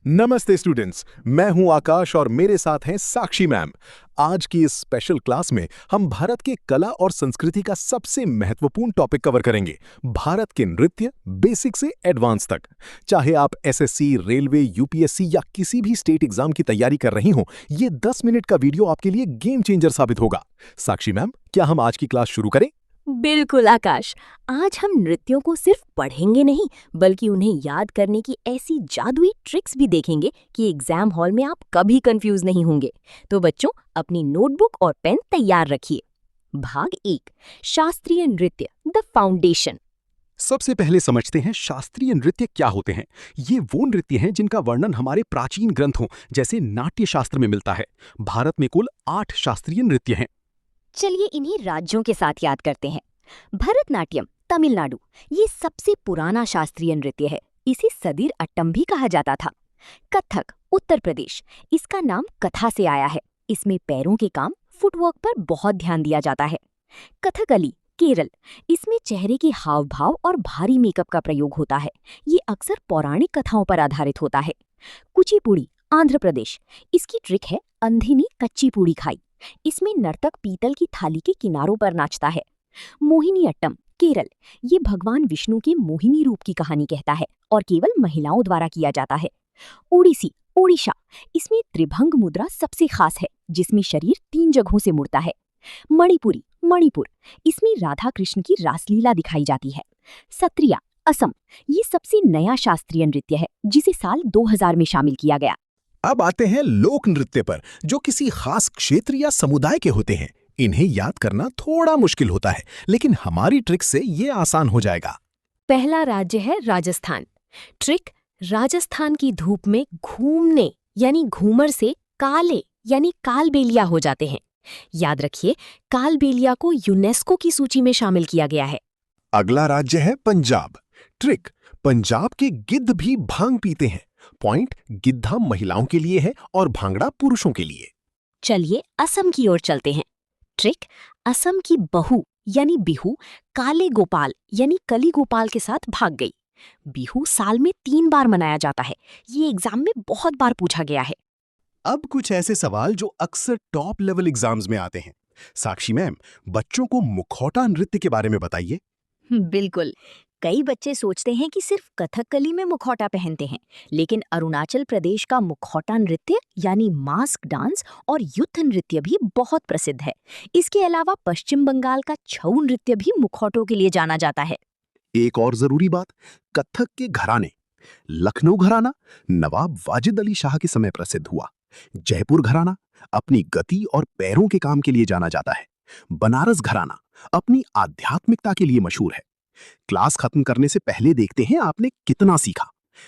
नमस्ते स्टूडेंट्स, मैं हूं आकाश और मेरे साथ हैं साक्षी मैम। आज की इस स्पेशल क्लास में हम भारत के कला और संस्कृति का सबसे महत्वपूर्ण टॉपिक कवर करेंगे, भारत के नृत्य, बेसिक से एडवांस तक। चाहे आप एसएससी, रेलवे, यूपीएससी या किसी भी स्टेट एग्जाम की तैयारी कर रही हों, ये 10 मिनट का वीडियो आपके लिए गेम चेंजर साबित होगा। साक्षी मैम, क्या हम आज की क्लास शुरू करें? बिल्कुल आकाश, आज हम नृत्यों को सिर्फ पढ़ेंगे नहीं बल्कि उन्हें याद करने की ऐसी जादुई ट्रिक्स भी देखेंगे कि एग्जाम हॉल में आप कभी कंफ्यूज नहीं होंगे। तो बच्चों, अपनी नोटबुक और पेन तैयार रखिए। भाग 1, शास्त्रीय नृत्य, द फाउंडेशन। सबसे पहले समझते हैं शास्त्रीय नृत्य क्या होते हैं। ये वो नृत्य हैं जिनका वर्णन हमारे प्राचीन ग्रंथों जैसे नाट्य शास्त्र में मिलता है। भारत में कुल 8 शास्त्रीय नृत्य हैं। चलिए इन्हीं राज्यों के साथ याद करते हैं। भरतनाट्यम, तमिलनाडु, ये सबसे पुराना शास्त्रीय नृत्य है। इसे सदीर अट्टम भी कहा जाता था। कथक, उत्तर प्रदेश, इसका नाम कथा से आया है। इसमें पैरों के काम, फुटवर्क पर बहुत ध्यान दिया जाता है। कथकली, केरल, इसमें चेहरे के हाव भाव और भारी मेकअप का प्रयोग होता है। ये अक्सर पौराणिक कथाओं पर आधारित होता है। कुचिपुड़ी, आंध्र प्रदेश, इसकी ट्रिक है अंधी ने कच्ची पूड़ी खाई। इसमें नर्तक पीतल की थाली के किनारों पर नाचता है। मोहिनी अट्टम, केरल, ये भगवान विष्णु के मोहिनी रूप की कहानी कहता है और केवल महिलाओं द्वारा किया जाता है। ओडिसी, ओडिशा, इसमें त्रिभंग मुद्रा सबसे खास है, जिसमें शरीर 3 जगहों से मुड़ता है। मणिपुरी, मणिपुर, इसमें राधा कृष्ण की रासलीला दिखाई जाती है। सत्रिया, असम, ये सबसे नया शास्त्रीय नृत्य है जिसे साल 2000 में शामिल किया गया। अब आते हैं लोक नृत्य पर, जो किसी खास क्षेत्र या समुदाय के होते हैं। इन्हें याद करना थोड़ा मुश्किल होता है, लेकिन हमारी ट्रिक से ये आसान हो जाएगा। पहला राज्य है राजस्थान। ट्रिक, राजस्थान की धूप में घूमने यानी घूमर से काले यानी कालबेलिया हो जाते हैं। याद रखिए, कालबेलिया को यूनेस्को की सूची में शामिल किया गया है। अगला राज्य है पंजाब। ट्रिक, पंजाब के गिद्ध भी भांग पीते हैं। पॉइंट गिद्धा महिलाओं के लिए है और भांगड़ा पुरुषों के लिए। चलिए असम की ओर चलते हैं। ट्रिक, असम की बहू यानी बिहू काले गोपाल यानी कली गोपाल के साथ भाग गई। बिहू साल में 3 बार मनाया जाता है। ये एग्जाम में बहुत बार पूछा गया है। अब कुछ ऐसे सवाल जो अक्सर टॉप लेवल एग्जाम्स में आते हैं। साक्षी मैम, बच्चों को मुखौटा नृत्य के बारे में बताइए। बिल्कुल, कई बच्चे सोचते हैं कि सिर्फ कथकली में मुखौटा पहनते हैं, लेकिन अरुणाचल प्रदेश का मुखौटा नृत्य यानी मास्क डांस और युद्ध नृत्य भी बहुत प्रसिद्ध है। इसके अलावा पश्चिम बंगाल का छऊ नृत्य भी मुखौटों के लिए जाना जाता है। एक और जरूरी बात, कथक के घराने। लखनऊ घराना नवाब वाजिद अली शाह के समय प्रसिद्ध हुआ। जयपुर घराना अपनी गति और पैरों के काम के लिए जाना जाता है। बनारस घराना अपनी आध्यात्मिकता के लिए मशहूर है। क्लास खत्म करने से पहले देखते हैं आपने कितना सीखा।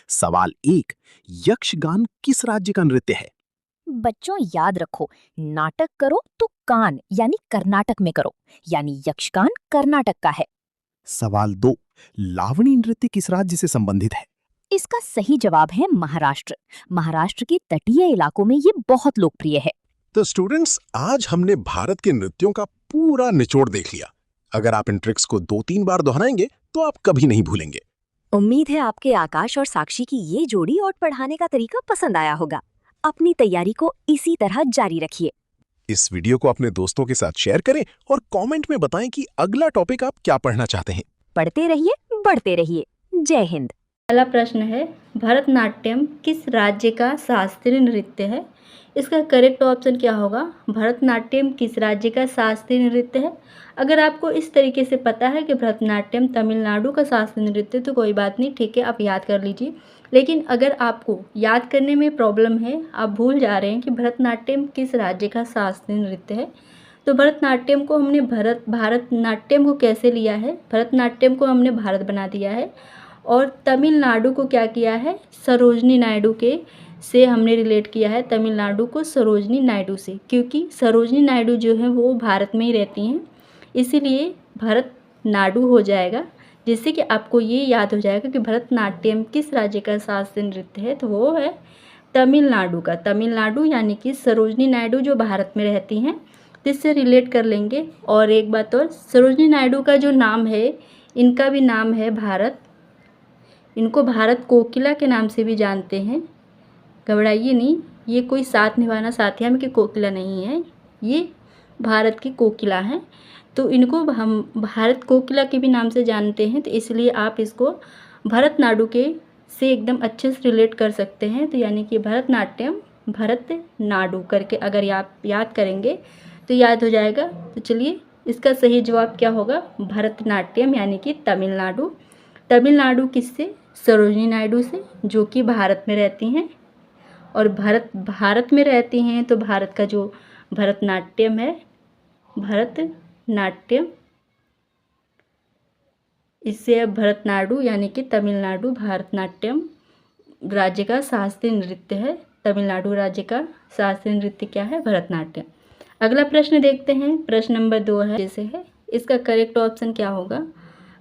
सवाल 1, यक्षगान किस राज्य का नृत्य है? बच्चों याद रखो, नाटक करो तो कान यानी कर्नाटक में करो, यानी यक्षगान कर्नाटक का है। सवाल 2, लावणी नृत्य किस राज्य से संबंधित है? इसका सही जवाब है महाराष्ट्र। महाराष्ट्र के तटीय इलाकों में ये बहुत लोकप्रिय है। तो स्टूडेंट्स, आज हमने भारत के नृत्यों का पूरा निचोड़ देख लिया। अगर आप इन ट्रिक्स को 2-3 बार दोहराएंगे तो आप कभी नहीं भूलेंगे। उम्मीद है आपके आकाश और साक्षी की ये जोड़ी और पढ़ाने का तरीका पसंद आया होगा। अपनी तैयारी को इसी तरह जारी रखिए। इस वीडियो को अपने दोस्तों के साथ शेयर करें और कमेंट में बताएं कि अगला टॉपिक आप क्या पढ़ना चाहते हैं। पढ़ते रहिए, बढ़ते रहिए। जय हिंद। पहला प्रश्न है, भरतनाट्यम किस राज्य का शास्त्रीय नृत्य है? इसका करेक्ट ऑप्शन क्या होगा? भरतनाट्यम किस राज्य का शास्त्रीय नृत्य है? अगर आपको इस तरीके से पता है कि भरतनाट्यम तमिलनाडु का शास्त्रीय नृत्य, तो कोई बात नहीं, ठीक है, आप याद कर लीजिए। लेकिन अगर आपको याद करने में प्रॉब्लम है, आप भूल जा रहे हैं कि भरतनाट्यम किस राज्य का शास्त्रीय नृत्य है, तो भरतनाट्यम को हमने भारतनाट्यम को कैसे लिया है? भरतनाट्यम को हमने भारत बना दिया है और तमिलनाडु को क्या किया है? सरोजनी नायडू के से हमने रिलेट किया है तमिलनाडु को सरोजनी नायडू से, क्योंकि सरोजनी नायडू जो है वो भारत में ही रहती हैं, इसीलिए भरतनाडु हो जाएगा। जिससे कि आपको ये याद हो जाएगा कि भरतनाट्यम किस राज्य का शास्त्रीय नृत्य है, तो वो है तमिलनाडु का। तमिलनाडु यानी कि सरोजनी नायडू जो भारत में रहती हैं, इससे रिलेट कर लेंगे। और एक बात और, सरोजनी नायडू का जो नाम है, इनका भी नाम है भारत। इनको भारत कोकिला के नाम से भी जानते हैं। घबराइए नहीं, ये कोई साथ निभाना साथिया की कोकिला नहीं है, ये भारत की कोकिला हैं। तो इनको हम भारत कोकिला के भी नाम से जानते हैं, तो इसलिए आप इसको भरतनाट्यम के से एकदम अच्छे से रिलेट कर सकते हैं। तो यानी कि भरतनाट्यम भरतनाट्यम करके अगर आप याद करेंगे तो याद हो जाएगा। तो चलिए इसका सही जवाब क्या होगा, भरतनाट्यम यानी कि तमिलनाडु। तमिलनाडु किससे, सरोजिनी नायडू से, जो कि भारत में रहती हैं। और भारत में रहती हैं तो भारत का जो भरतनाट्यम है, भरतनाट्यम, इससे अब भरतनाडु यानी कि तमिलनाडु भरतनाट्यम राज्य का शास्त्रीय नृत्य है। तमिलनाडु राज्य का शास्त्रीय नृत्य क्या है, भरतनाट्यम। अगला प्रश्न देखते हैं, प्रश्न नंबर 2 है जैसे है, इसका करेक्ट ऑप्शन क्या होगा।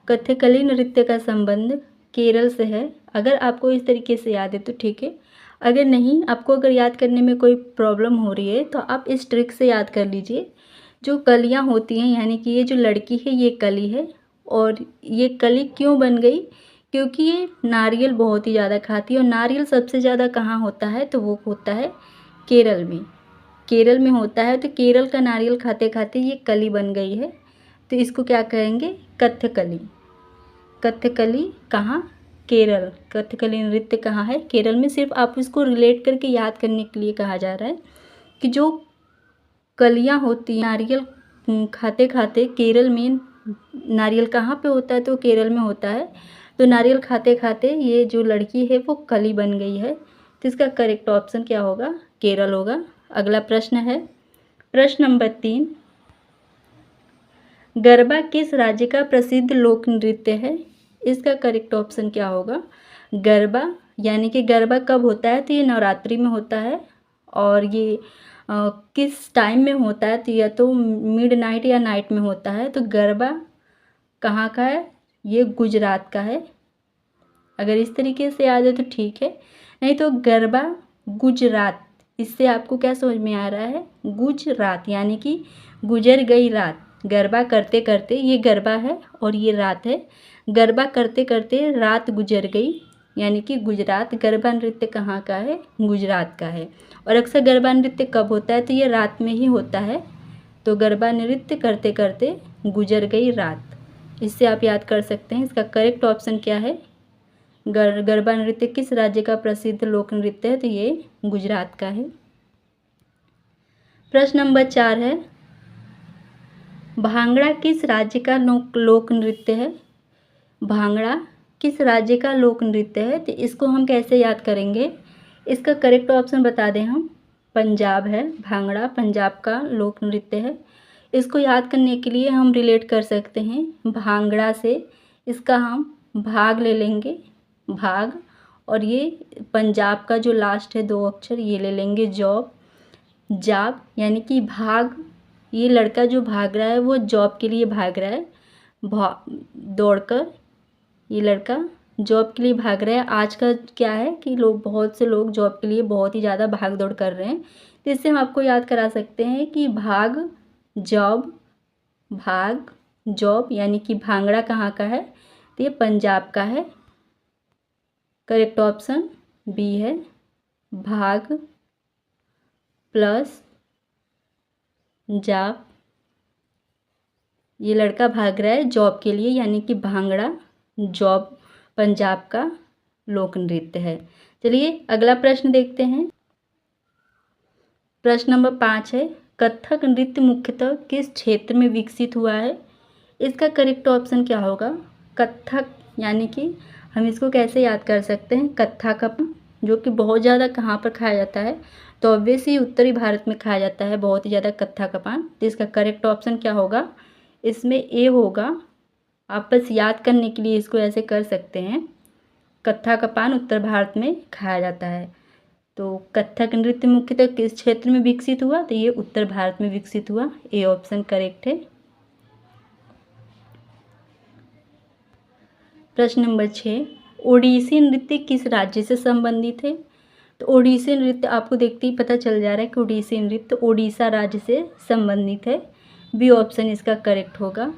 कथकली नृत्य का संबंध केरल से है। अगर आपको इस तरीके से याद है तो ठीक है, अगर नहीं, आपको अगर याद करने में कोई प्रॉब्लम हो रही है तो आप इस ट्रिक से याद कर लीजिए। जो कलियां होती हैं, यानी कि ये जो लड़की है ये कली है, और ये कली क्यों बन गई, क्योंकि ये नारियल बहुत ही ज़्यादा खाती है। और नारियल सबसे ज़्यादा कहाँ होता है, तो वो होता है केरल में। केरल में होता है, तो केरल का नारियल खाते खाते ये कली बन गई है। तो इसको क्या कहेंगे, कथकली। कथकली कहाँ, केरल। कथकली नृत्य कहाँ है, केरल में। सिर्फ आप इसको रिलेट करके याद करने के लिए कहा जा रहा है कि जो कलियाँ होती हैं नारियल खाते खाते, केरल में नारियल कहाँ पे होता है, तो केरल में होता है। तो नारियल खाते खाते ये जो लड़की है वो कली बन गई है। तो इसका करेक्ट ऑप्शन क्या होगा, केरल होगा। अगला प्रश्न है, प्रश्न नंबर 3, गरबा किस राज्य का प्रसिद्ध लोक नृत्य है। इसका करेक्ट ऑप्शन क्या होगा। गरबा यानी कि गरबा कब होता है, तो ये नवरात्रि में होता है। और ये किस टाइम में होता है, तो या तो मिड नाइट या नाइट में होता है। तो गरबा कहाँ का है, ये गुजरात का है। अगर इस तरीके से याद है तो ठीक है, नहीं तो गरबा गुजरात, इससे आपको क्या समझ में आ रहा है, गुजरात यानी कि गुजर गई रात। गरबा करते करते, ये गरबा है और ये रात है, गरबा करते करते रात गुजर गई, यानी कि गुजरात। गरबा नृत्य कहाँ का है, गुजरात का है। और अक्सर गरबा नृत्य कब होता है, तो ये रात में ही होता है। तो गरबा नृत्य करते करते गुजर गई रात, इससे आप याद कर सकते हैं। इसका करेक्ट ऑप्शन क्या है, गरबा नृत्य किस राज्य का प्रसिद्ध लोक नृत्य है, तो ये गुजरात का है। प्रश्न नंबर 4 है, भांगड़ा किस राज्य का लोक नृत्य है। भांगड़ा किस राज्य का लोक नृत्य है, तो इसको हम कैसे याद करेंगे। इसका करेक्ट ऑप्शन बता दें हम, पंजाब है। भांगड़ा पंजाब का लोक नृत्य है। इसको याद करने के लिए हम रिलेट कर सकते हैं भांगड़ा से, इसका हम भाग ले लेंगे, भाग, और ये पंजाब का जो लास्ट है 2 अक्षर ये ले लेंगे जॉब, जाब, यानी कि भाग। ये लड़का जो भाग रहा है वो जॉब के लिए भाग रहा है, दौड़कर ये लड़का जॉब के लिए भाग रहा है। आज का क्या है कि बहुत से लोग जॉब के लिए बहुत ही ज़्यादा भाग दौड़ कर रहे हैं। तो इससे हम आपको याद करा सकते हैं कि भाग जॉब, भाग जॉब, यानी कि भांगड़ा कहाँ का है, तो ये पंजाब का है। करेक्ट ऑप्शन बी है, भाग प्लस जाब। ये लड़का भाग रहा है जॉब के लिए, यानी कि भांगड़ा जॉब पंजाब का लोक नृत्य है। चलिए अगला प्रश्न देखते हैं, प्रश्न नंबर 5 है, कथक नृत्य मुख्यतः किस क्षेत्र में विकसित हुआ है। इसका करेक्ट ऑप्शन क्या होगा। कथक यानी कि हम इसको कैसे याद कर सकते हैं, कत्था का, जो कि बहुत ज़्यादा कहाँ पर खाया जाता है, तो ऑब्वियसली उत्तरी भारत में खाया जाता है बहुत ही ज़्यादा कत्था का पान। तो इसका करेक्ट ऑप्शन क्या होगा, इसमें ए होगा। आप बस याद करने के लिए इसको ऐसे कर सकते हैं, कत्था का पान उत्तर भारत में खाया जाता है। तो कथक नृत्य मुख्यतः किस क्षेत्र में विकसित हुआ, तो ये उत्तर भारत में विकसित हुआ। ए ऑप्शन करेक्ट है। प्रश्न नंबर 6, ओडिसी नृत्य किस राज्य से संबंधित है। तो ओडिसी नृत्य आपको देखते ही पता चल जा रहा है कि ओडिसी नृत्य ओडिशा राज्य से संबंधित है। बी ऑप्शन इसका करेक्ट होगा।